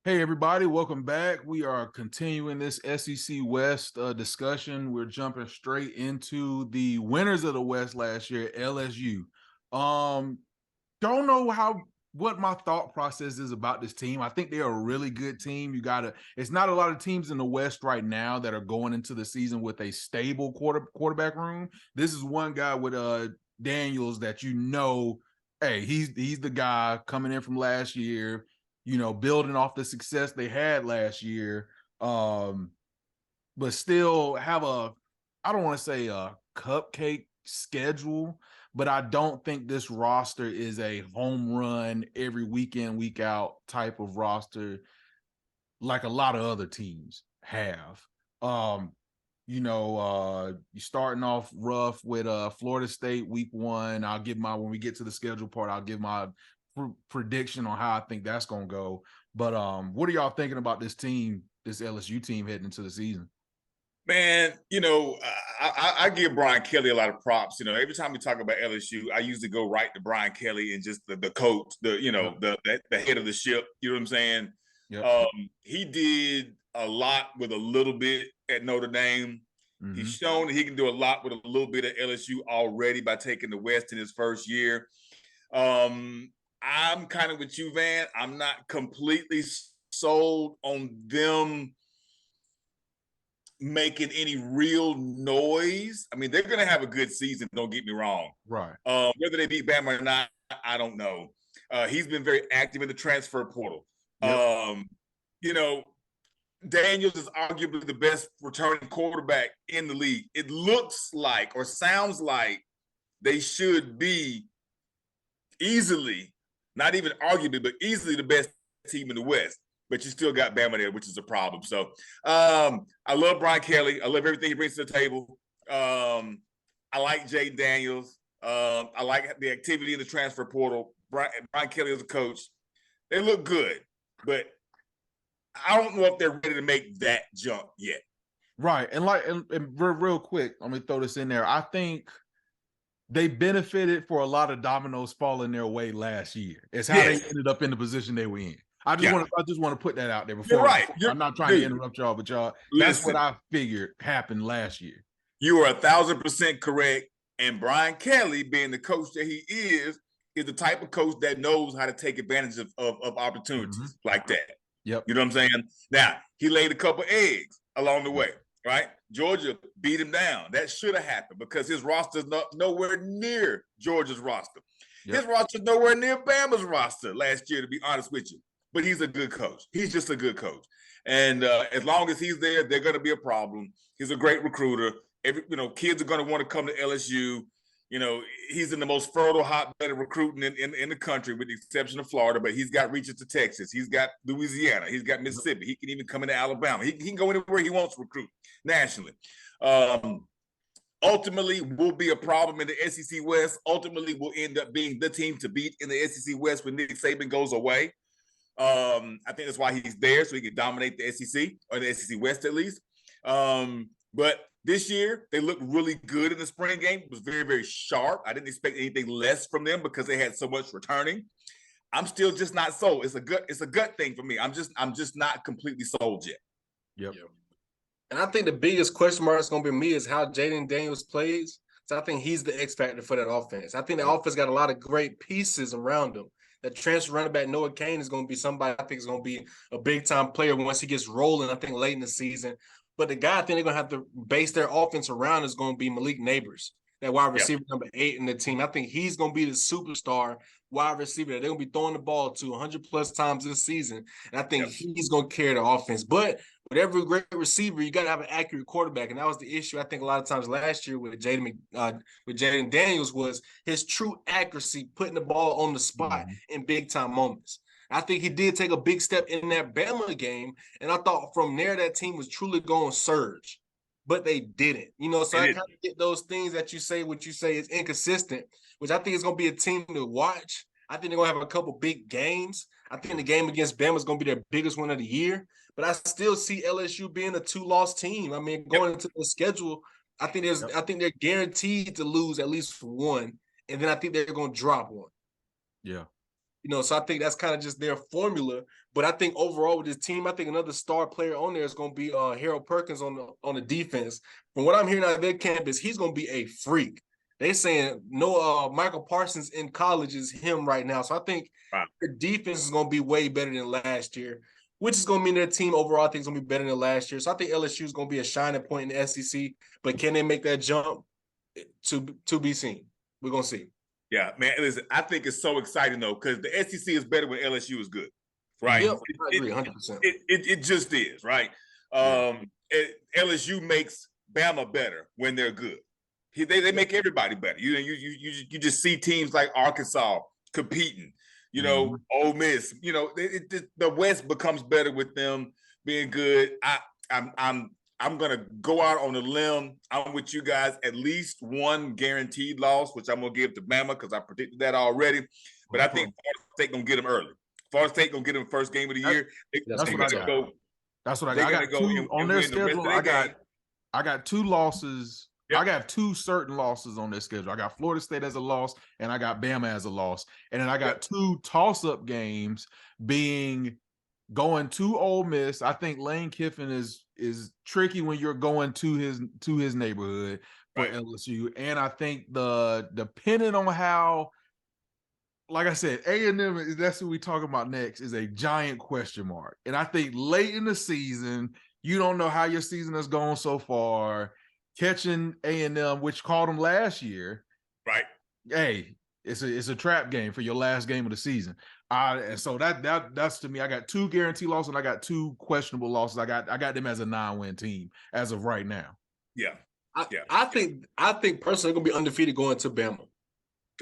Hey everybody, welcome back. We are continuing this SEC West discussion. We're jumping straight into the winners of the West last year, LSU. Um, don't know what my thought process is about this team. I think they're a really good team. It's not a lot of teams in the West right now that are going into the season with a stable quarterback room. This is one guy with Daniels that hey, he's the guy coming in from last year, building off the success they had last year. But still have I don't want to say a cupcake schedule, but I don't think this roster is a home run every week in, week out type of roster like a lot of other teams have. You're starting off rough with Florida State week 1. When we get to the schedule part, I'll give my prediction on how I think that's going to go. But what are y'all thinking about this team, this LSU team heading into the season? Man, I give Brian Kelly a lot of props. Every time we talk about LSU, I usually go right to Brian Kelly and just the coach, the head of the ship. You know what I'm saying? Yep. He did a lot with a little bit at Notre Dame. Mm-hmm. He's shown that he can do a lot with a little bit at LSU already by taking the West in his first year. I'm kind of with you, Van. I'm not completely sold on them making any real noise. I mean, they're going to have a good season, don't get me wrong. Right. Whether they beat Bama or not, I don't know. He's been very active in the transfer portal. Yep. Daniels is arguably the best returning quarterback in the league. It looks like or sounds like they should be easily, not even arguably, but easily the best team in the West. But you still got Bama there, which is a problem. So I love Brian Kelly. I love everything he brings to the table. I like Jay Daniels. I like the activity in the transfer portal. Brian Kelly as a coach. They look good, but I don't know if they're ready to make that jump yet. Right. And real quick, let me throw this in there. I think they benefited for a lot of dominoes falling their way last year. It's how they ended up in the position they were in. I just want to put that out there before. You're right. I'm not trying to interrupt y'all, but that's what I figured happened last year. You are 1,000% correct. And Brian Kelly, being the coach that he is the type of coach that knows how to take advantage of opportunities like that. Yep. You know what I'm saying? Now, he laid a couple eggs along the way, right? Georgia beat him down. That should have happened because his roster is nowhere near Georgia's roster. Yep. His roster is nowhere near Bama's roster last year, to be honest with you. But he's a good coach. He's just a good coach. And as long as he's there, they're going to be a problem. He's a great recruiter. Kids are going to want to come to LSU. He's in the most fertile hotbed of recruiting in the country, with the exception of Florida. But he's got reaches to Texas. He's got Louisiana. He's got Mississippi. He can even come into Alabama. He can go anywhere he wants to recruit nationally. Ultimately, will be a problem in the SEC West. Ultimately, will end up being the team to beat in the SEC West when Nick Saban goes away. I think that's why he's there, so he can dominate the SEC, or the SEC West at least. But this year, they looked really good in the spring game. It was very, very sharp. I didn't expect anything less from them because they had so much returning. I'm still just not sold. It's a gut thing for me. I'm just not completely sold yet. Yep. And I think the biggest question mark is going to be me is how Jaden Daniels plays. So I think he's the X factor for that offense. I think the offense got a lot of great pieces around him. That transfer running back Noah Cain is going to be somebody I think is going to be a big-time player once he gets rolling, I think, late in the season. But the guy I think they're going to have to base their offense around is going to be Malik Neighbors, that wide receiver number 8 in the team. I think he's going to be the superstar wide receiver that they're going to be throwing the ball to 100-plus times this season. And I think he's going to carry the offense. But with every great receiver, you got to have an accurate quarterback. And that was the issue, I think, a lot of times last year with Jaden Daniels was his true accuracy, putting the ball on the spot in big-time moments. I think he did take a big step in that Bama game, and I thought from there that team was truly going to surge. But they didn't. So I kind of get those things that you say, what you say is inconsistent, which I think is going to be a team to watch. I think they're going to have a couple big games. I think the game against Bama is going to be their biggest one of the year. But I still see LSU being a 2-loss team. I mean, going into the schedule, I think they're guaranteed to lose at least one, and then I think they're going to drop one. Yeah. So I think that's kind of just their formula. But I think overall with this team, I think another star player on there is going to be Harold Perkins on the defense. From what I'm hearing out of their campus, he's going to be a freak. They saying no Michael Parsons in college is him right now. So I think their defense is going to be way better than last year, which is going to mean their team overall I think is going to be better than last year. So I think LSU is going to be a shining point in the SEC. But can they make that jump? To be seen. We're going to see. Yeah, man. Listen, I think it's so exciting though because the SEC is better when LSU is good, right? Yep, I agree, 100%. It just is, right? LSU makes Bama better when they're good. They make everybody better. You just see teams like Arkansas competing. Ole Miss. The West becomes better with them being good. I'm gonna go out on a limb. I'm with you guys. At least one guaranteed loss, which I'm gonna give to Bama because I predicted that already. But I think Florida State gonna get them early. Florida State gonna get them first game of the year. That's what I got. That's what I got. I got two on their schedule. I got 2 losses. Yep. I got 2 certain losses on their schedule. I got Florida State as a loss, and I got Bama as a loss. And then I got 2 toss-up games being going to Ole Miss. I think Lane Kiffin is tricky when you're going to his neighborhood for LSU. And I think depending on how, like I said, A&M, that's what we talking about next, is a giant question mark. And I think late in the season, you don't know how your season has gone so far. Catching A&M, which called them last year, right? Hey, it's a trap game for your last game of the season. And so that's to me. I got 2 guaranteed losses, and I got 2 questionable losses. I got them as a 9-win team as of right now. Yeah, I think personally they're gonna be undefeated going to Bama.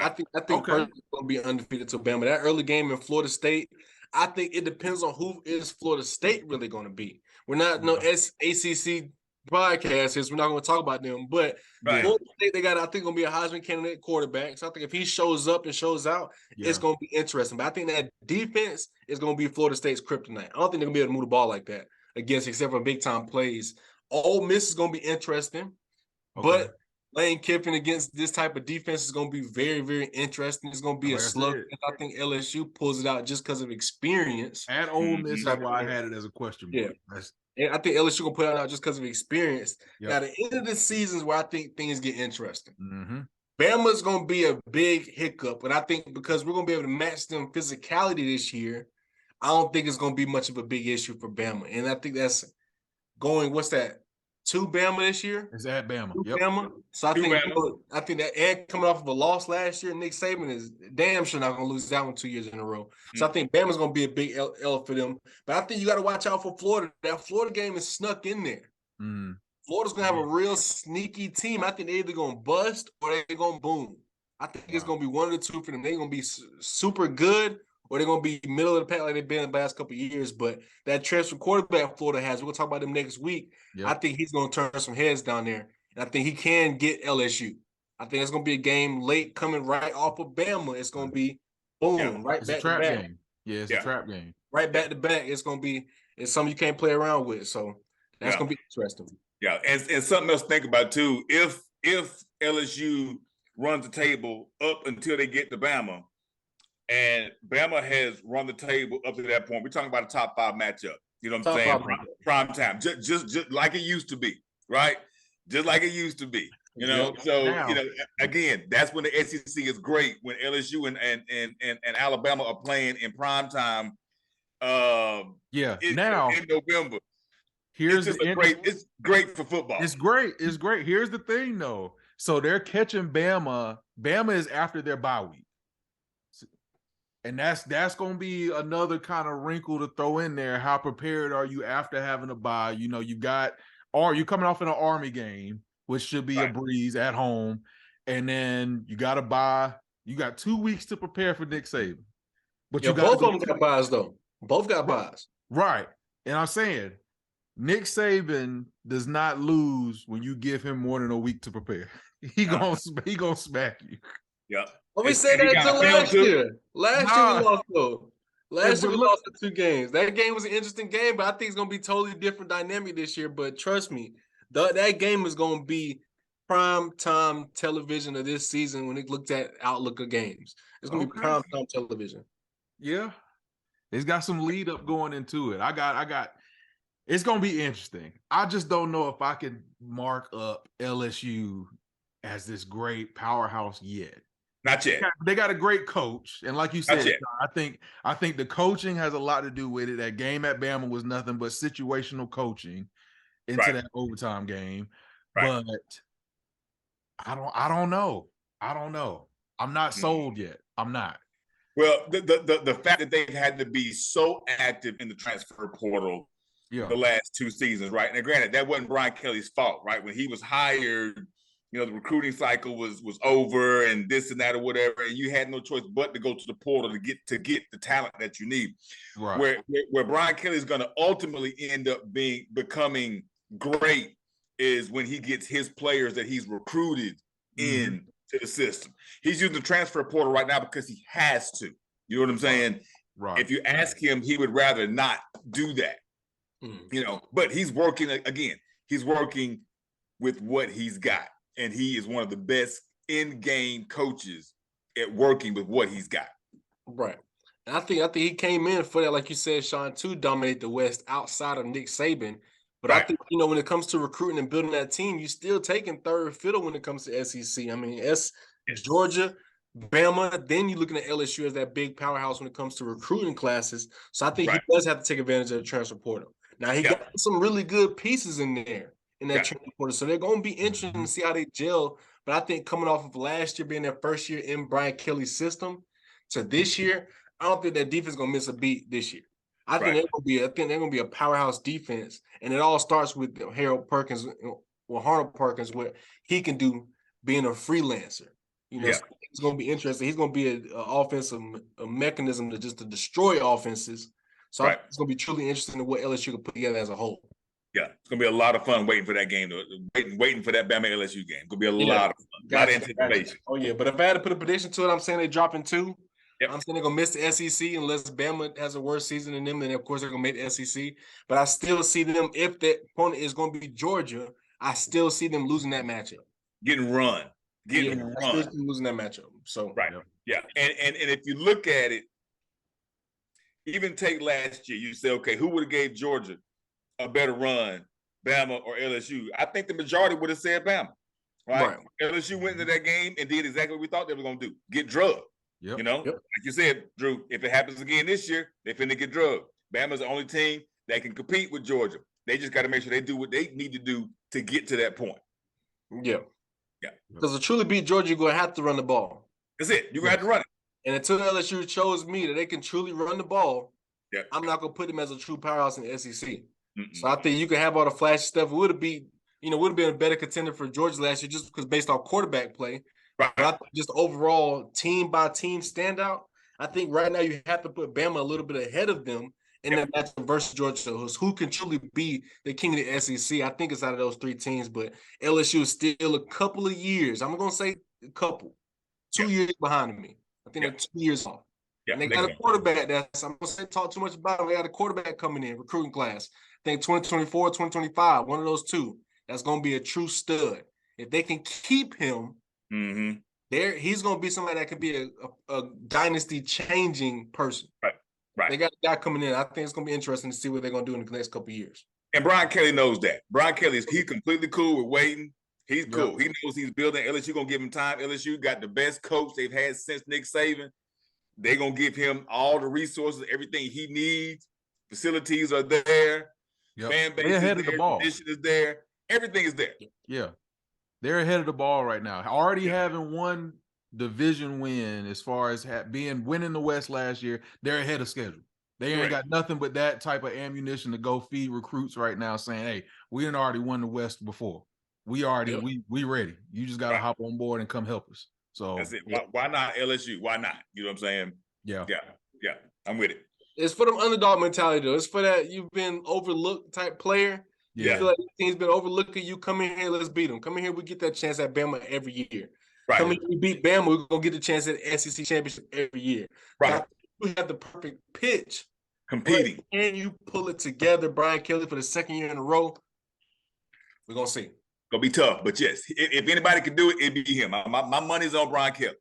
I think personally gonna be undefeated to Bama. That early game in Florida State, I think it depends on who is Florida State really going to be. We're not ACC broadcasters. We're not going to talk about them, but Florida State, they got, I think, going to be a Heisman candidate quarterback. So I think if he shows up and shows out, it's going to be interesting. But I think that defense is going to be Florida State's kryptonite. I don't think they're going to be able to move the ball like that except for big time plays. Ole Miss is going to be interesting, but Lane Kiffin against this type of defense is going to be very, very interesting. It's going to be a slug. I think LSU pulls it out just because of experience. At Ole Miss is why I had it as a question mark. And I think LSU will put it out just because of experience. Now, the end of the season is where I think things get interesting. Bama's going to be a big hiccup, but I think because we're going to be able to match them physicality this year, I don't think it's going to be much of a big issue for Bama. And I think that's going, what's that, 2 Bama this year? It's at Bama. Bama. So I think that, and coming off of a loss last year, Nick Saban is damn sure not going to lose that one 2 years in a row. So I think Bama's going to be a big L for them. But I think you got to watch out for Florida. That Florida game is snuck in there. Florida's going to have a real sneaky team. I think they're either going to bust or they're going to boom. I think it's going to be one of the two for them. They're going to be super good or they're going to be middle of the pack like they've been in the last couple of years. But that transfer quarterback Florida has, we're going to talk about them next week. I think he's going to turn some heads down there. And I think he can get LSU. I think it's going to be a game late coming right off of Bama. It's going to be boom, right back to back. Game. Yeah, it's a trap game. Right back to back. It's something you can't play around with. So that's going to be interesting. Yeah, and something else to think about too. If LSU runs the table up until they get to Bama, and Bama has run the table up to that point, we're talking about a top 5 matchup. You know what I'm saying? Prime time, just like it used to be, right? Just like it used to be. You know, again, that's when the SEC is great, when LSU and Alabama are playing in prime time. In November. It's great for football. It's great. Here's the thing, though. So they're catching Bama. Bama is after their bye week, and that's going to be another kind of wrinkle to throw in there. How prepared are you after having a bye? You know, you're coming off in an Army game, which should be a breeze at home, and then you got to bye. You got 2 weeks to prepare for Nick Saban, but both of them got buys though. Both got buys, right? And I'm saying, Nick Saban does not lose when you give him more than a week to prepare. He gonna smack you. Yeah. Well, we said that to last year. Last year we lost though. Last year we lost the 2 games. That game was an interesting game, but I think it's gonna be totally different dynamic this year. But trust me, that game is gonna be prime time television of this season when it looked at outlook of games. It's gonna be prime time television. Yeah. It's got some lead up going into it. I got it's gonna be interesting. I just don't know if I can mark up LSU as this great powerhouse yet. Not yet. They got a great coach, and like you Not said, yet. I think the coaching has a lot to do with it. That game at Bama was nothing but situational coaching into that overtime game. Right. But I don't know. I don't know. I'm not sold yet. I'm not. Well, the fact that they've had to be so active in the transfer portal the last 2 seasons, right? Now, granted, that wasn't Brian Kelly's fault, right? When he was hired, the recruiting cycle was over and this and that or whatever, and you had no choice but to go to the portal to get the talent that you need. Right. Where Brian Kelly is going to ultimately end up becoming great is when he gets his players that he's recruited in to the system. He's using the transfer portal right now because he has to. You know what I'm saying? Right. If you ask him, he would rather not do that. But he's working again. He's working with what he's got, and he is one of the best in-game coaches at working with what he's got. Right. And I think he came in for that, like you said, Sean, to dominate the West outside of Nick Saban. But I think, when it comes to recruiting and building that team, you're still taking third fiddle when it comes to SEC. I mean, Georgia, Bama, then you're looking at LSU as that big powerhouse when it comes to recruiting classes. So I think he does have to take advantage of the transfer portal. Now, he got some really good pieces in there in that transfer portal. So they're going to be interesting to see how they gel. But I think coming off of last year being their first year in Brian Kelly's system to this year, I don't think that defense is going to miss a beat this year. I think they're going to be a powerhouse defense, and it all starts with Harold Perkins, what he can do being a freelancer. So it's going to be interesting. He's going to be an offensive mechanism to destroy offenses. So I think it's going to be truly interesting to what LSU can put together as a whole. Yeah, it's going to be a lot of fun waiting for that game, waiting for that Bama LSU game. It's going to be a lot of fun, a lot of anticipation. Oh, yeah, but if I had to put a prediction to it, I'm saying they drop in 2. I'm saying they're going to miss the SEC unless Bama has a worse season than them. Then, of course, they're going to make the SEC. But I still see them, if the opponent is going to be Georgia, I still see them losing that matchup. Getting run. I still see them losing that matchup. So Yeah. And if you look at it, even take last year, you say, okay, who would have gave Georgia a better run, Bama or LSU? I think the majority would have said Bama. Right? LSU went into that game and did exactly what we thought they were going to do, get drugged. Like you said, Drew, if it happens again this year, they're finna get drugged. Bama's the only team that can compete with Georgia. They just got to make sure they do what they need to do to get to that point. Yeah. Because to truly beat Georgia, you're going to have to run the ball. That's it. You're going to have to run it. And until LSU shows me that they can truly run the ball, I'm not going to put them as a true powerhouse in the SEC. So I think you can have all the flashy stuff. It would have been a better contender for Georgia last year just because based on quarterback play. But I think just overall team by team standout, I think right now you have to put Bama a little bit ahead of them in that matchup versus Georgia. Who can truly be the king of the SEC? I think it's out of those 3 teams, but LSU is still a couple of years. I'm going to say a couple, 2 years behind me. I think they're 2 years off. And they got a quarterback that's, I'm going to talk too much about it. They got a quarterback coming in, recruiting class. I think 2024, 2025, one of those 2. That's going to be a true stud. If they can keep him, he's going to be somebody that could be a dynasty-changing person. Right. They got a guy coming in. I think it's going to be interesting to see what they're going to do in the next couple of years. And Brian Kelly knows that. Brian Kelly, he's completely cool with waiting. He's cool. He knows he's building. LSU going to give him time. LSU got the best coach they've had since Nick Saban. They're going to give him all the resources, everything he needs. Facilities are there. Fan base is there. The ball. Tradition is there. Everything is there. Yeah. They're ahead of the ball right now. Already having one division win as far as winning the West last year, they're ahead of schedule. They ain't got nothing but that type of ammunition to go feed recruits right now saying, hey, we done already won the West before. We already, we ready. You just got to hop on board and come help us. So that's it. Why not LSU? Why not? You know what I'm saying? Yeah. I'm with it. It's for them underdog mentality, though. It's for that you've been overlooked type player. You feel like the team's been overlooking you. Come in here, let's beat them. Come in here, we get that chance at Bama every year. Come in here, we beat Bama, we're going to get the chance at the SEC championship every year. We have the perfect pitch. Competing. Can you pull it together, Brian Kelly, for the 2nd year in a row? We're going to see. Gonna be tough, but yes, if anybody can do it, it'd be him. My money's on Brian Kelly.